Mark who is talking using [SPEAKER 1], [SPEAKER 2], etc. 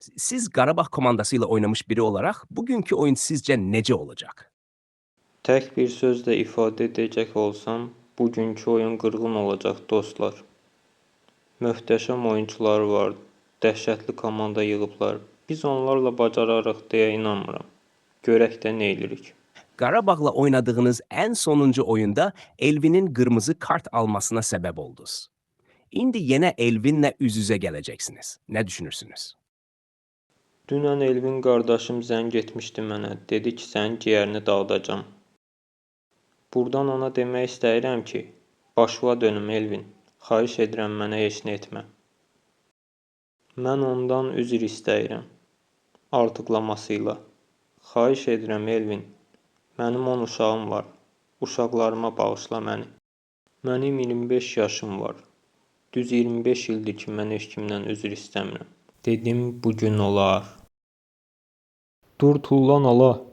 [SPEAKER 1] Siz Qarabağ komandasıyla oynamış biri olarak bugünkü oyun sizce necə olacaq?
[SPEAKER 2] Tək bir sözlə ifadə edəcək olsam, bugünkü oyun qırğın olacaq dostlar. Möhtəşəm oyunçuları var, dəhşətli komanda yığıblar. Biz onlarla bacararıq deyə inanmıram. Görək də nə edirik.
[SPEAKER 1] Qarabağla oynadığınız en sonuncu oyunda Elvin'in qırmızı kart almasına səbəb oldunuz. İndi yenə Elvin'lə üz-üzə gələcəksiniz. Nə düşünürsünüz?
[SPEAKER 2] Dünən Elvin qardaşım zəng etmişdi mənə. Dedi ki, sənin ciyərini dağıdacam. Buradan ona demək istəyirəm ki, başına dönüm Elvin. Xahiş edirəm mənə heç nə etmə. Mən ondan üzr istəyirəm. Artıqlamasıyla. Xahiş edirəm Elvin. Mənim 10 uşağım var. Uşaqlarıma bağışla məni. Mənim 25 yaşım var. Düz 25 ildir ki, mən heç kimdən üzr istəmirəm. Dedim, bu gün olar. Dur tullan ala.